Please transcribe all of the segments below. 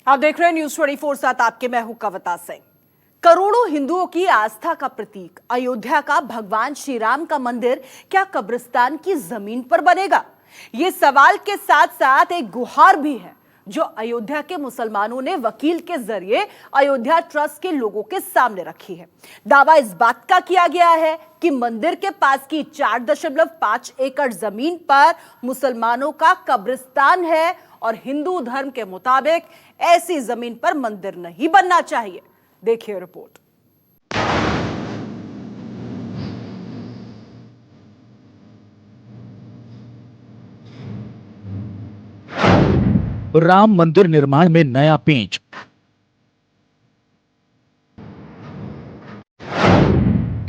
आप देख रहे हैं न्यूज 24 साथ आपके मैं हूं कविता सिंह। करोड़ों हिंदुओं की आस्था का प्रतीक अयोध्या का भगवान श्री राम का मंदिर क्या कब्रिस्तान की जमीन पर बनेगा? ये सवाल के साथ साथ एक गुहार भी है जो अयोध्या के मुसलमानों ने वकील के जरिए अयोध्या ट्रस्ट के लोगों के सामने रखी है। दावा इस बात का किया गया है कि मंदिर के पास की 4.5 एकड़ जमीन पर मुसलमानों का कब्रिस्तान है और हिंदू धर्म के मुताबिक ऐसी जमीन पर मंदिर नहीं बनना चाहिए। देखिए रिपोर्ट। राम मंदिर निर्माण में नया पेंच।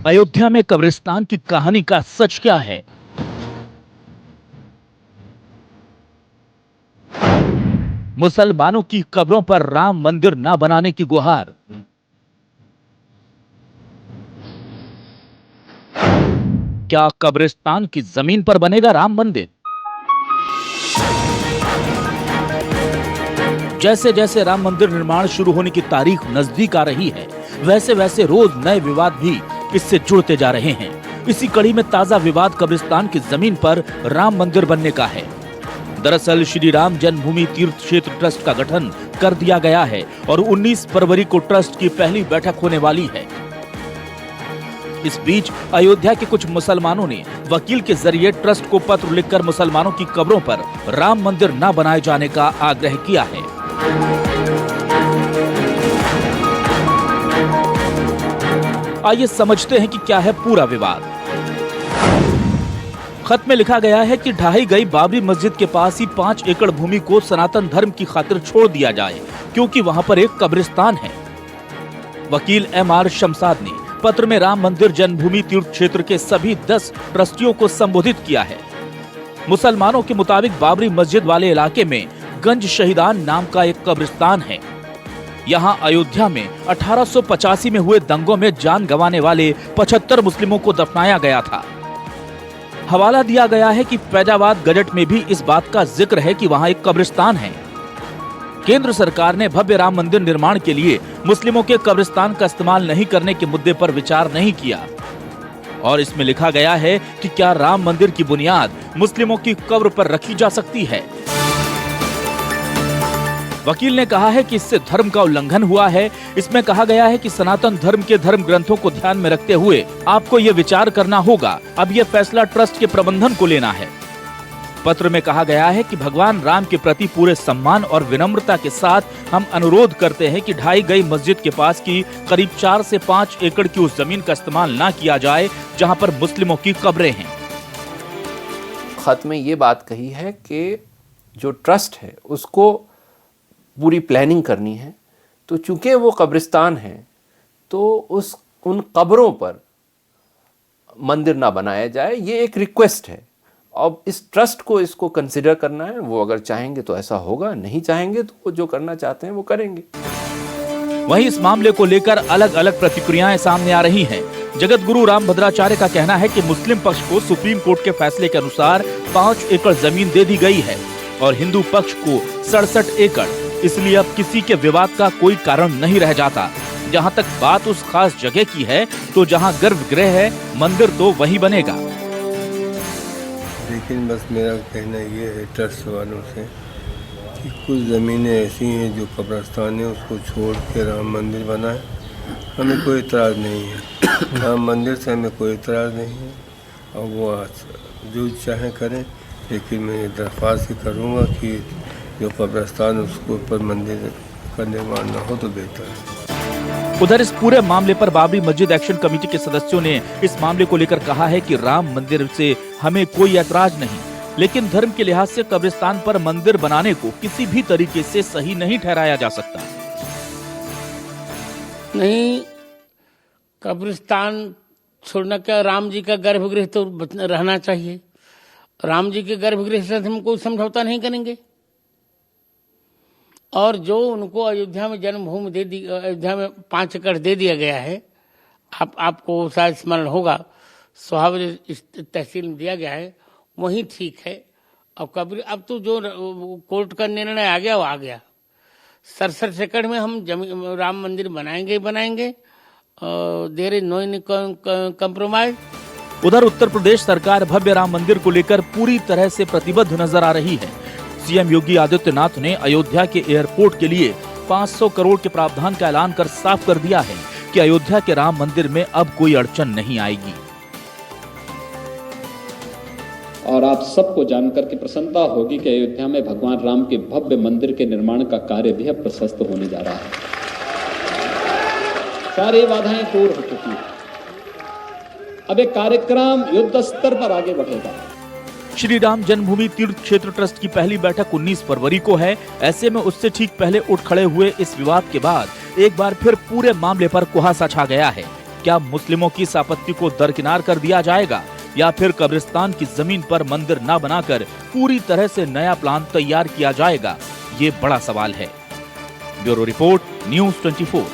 अयोध्या में कब्रिस्तान की कहानी का सच क्या है? मुसलमानों की कब्रों पर राम मंदिर ना बनाने की गुहार। क्या कब्रिस्तान की जमीन पर बनेगा राम मंदिर? जैसे जैसे राम मंदिर निर्माण शुरू होने की तारीख नजदीक आ रही है, वैसे वैसे रोज नए विवाद भी इससे जुड़ते जा रहे हैं। इसी कड़ी में ताजा विवाद कब्रिस्तान की जमीन पर राम मंदिर बनने का है। दरअसल श्री राम जन्मभूमि तीर्थ क्षेत्र ट्रस्ट का गठन कर दिया गया है और 19 फरवरी को ट्रस्ट की पहली बैठक होने वाली है। इस बीच अयोध्या के कुछ मुसलमानों ने वकील के जरिए ट्रस्ट को पत्र लिखकर मुसलमानों की कब्रों पर राम मंदिर न बनाए जाने का आग्रह किया है। आइए समझते हैं कि क्या है पूरा विवाद। खत में लिखा गया है कि ढाई गई बाबरी मस्जिद के पास ही 5 एकड़ भूमि को सनातन धर्म की खातिर छोड़ दिया जाए क्योंकि वहां पर एक कब्रिस्तान है। वकील MR शमसाद ने पत्र में राम मंदिर जन्मभूमि तीर्थ क्षेत्र के सभी 10 ट्रस्टियों को संबोधित किया है। मुसलमानों के मुताबिक बाबरी मस्जिद वाले इलाके में गंज शहीदान नाम का एक कब्रिस्तान है। यहाँ अयोध्या में 1885 में हुए दंगों में जान गंवाने वाले 75 मुस्लिमों को दफनाया गया था। हवाला दिया गया है कि फैजाबाद गजट में भी इस बात का जिक्र है कि वहाँ एक कब्रिस्तान है। केंद्र सरकार ने भव्य राम मंदिर निर्माण के लिए मुस्लिमों के कब्रिस्तान का इस्तेमाल नहीं करने के मुद्दे पर विचार नहीं किया और इसमें लिखा गया है कि क्या राम मंदिर की बुनियाद मुस्लिमों की कब्र पर रखी जा सकती है। वकील ने कहा है कि इससे धर्म का उल्लंघन हुआ है। इसमें कहा गया है कि सनातन धर्म के धर्म ग्रंथों को ध्यान में रखते हुए आपको ये विचार करना होगा। अब ये फैसला ट्रस्ट के प्रबंधन को लेना है। पत्र में कहा गया है कि भगवान राम के प्रति पूरे सम्मान और विनम्रता के साथ हम अनुरोध करते हैं कि ढाई गई मस्जिद के पास की करीब 4 से 5 एकड़ की उस जमीन का इस्तेमाल ना किया जाए जहां पर मुस्लिमों की कब्रें हैं। खत में ये बात कही है कि जो ट्रस्ट है उसको पूरी प्लानिंग करनी है, तो चूंकि वो कब्रिस्तान है तो उन कब्रों पर मंदिर ना बनाया जाए, ये एक रिक्वेस्ट है। अब इस ट्रस्ट को इसको कंसिडर करना है। वो अगर चाहेंगे तो ऐसा होगा, नहीं चाहेंगे तो वो जो करना चाहते हैं वो करेंगे। वहीं इस मामले को लेकर अलग अलग प्रतिक्रियाएं सामने आ रही हैं। जगत गुरु राम भद्राचार्य का कहना है कि मुस्लिम पक्ष को सुप्रीम कोर्ट के फैसले के अनुसार 5 एकड़ जमीन दे दी गई है और हिंदू पक्ष को 67 एकड़, इसलिए अब किसी के विवाद का कोई कारण नहीं रह जाता। जहां तक बात उस खास जगह की है तो जहां गर्भगृह है मंदिर तो वहीं बनेगा। लेकिन बस मेरा कहना ये है ट्रस्ट वालों से कि कुछ ज़मीनें ऐसी हैं जो कब्रिस्तान है, उसको छोड़ के राम मंदिर बनाए। हमें कोई इतराज़ नहीं है, राम मंदिर से हमें कोई इतराज़ नहीं है और वो जो चाहें करें, लेकिन मैं दरख्वास्त करूँगा कि जो कब्रिस्तान उसके ऊपर मंदिर का निर्माण न हो तो बेहतर है। उधर इस पूरे मामले पर बाबरी मस्जिद एक्शन कमेटी के सदस्यों ने इस मामले को लेकर कहा है कि राम मंदिर से हमें कोई ऐतराज नहीं, लेकिन धर्म के लिहाज से कब्रिस्तान पर मंदिर बनाने को किसी भी तरीके से सही नहीं ठहराया जा सकता। नहीं, कब्रिस्तान छोड़ना क्या, राम जी का गर्भगृह तो रहना चाहिए। राम जी के गर्भगृह से हम कोई समझौता नहीं करेंगे। और जो उनको अयोध्या में जन्मभूमि दे दी, अयोध्या में 5 एकड़ दे दिया गया है, आपको शायद स्मरण होगा, सोहावरी तहसील में दिया गया है, वही ठीक है। अब कब्र अब तो जो कोर्ट का निर्णय आ गया वो आ गया। 67 एकड़ में हम राम मंदिर बनाएंगे ही बनाएंगे। There is no any compromise. उधर उत्तर प्रदेश सरकार भव्य राम मंदिर को लेकर पूरी तरह से प्रतिबद्ध नजर आ रही है। सीएम योगी आदित्यनाथ ने अयोध्या के एयरपोर्ट के लिए 500 करोड़ के प्रावधान का ऐलान कर साफ कर दिया है कि अयोध्या के राम मंदिर में अब कोई अड़चन नहीं आएगी। और आप सबको जानकर के प्रसन्नता होगी कि अयोध्या में भगवान राम के भव्य मंदिर के निर्माण का कार्य भी अब प्रशस्त होने जा रहा है। सारी बाधाएं दूर हो चुकी हैं। अब एक कार्यक्रम युद्ध स्तर पर आगे बढ़ेगा। श्री राम जन्मभूमि तीर्थ क्षेत्र ट्रस्ट की पहली बैठक 19 फरवरी को है। ऐसे में उससे ठीक पहले उठ खड़े हुए इस विवाद के बाद एक बार फिर पूरे मामले पर कुहासा छा गया है। क्या मुस्लिमों की संपत्ति को दरकिनार कर दिया जाएगा या फिर कब्रिस्तान की जमीन पर मंदिर न बनाकर पूरी तरह से नया प्लान तैयार किया जाएगा? ये बड़ा सवाल है। Bureau report, news 24।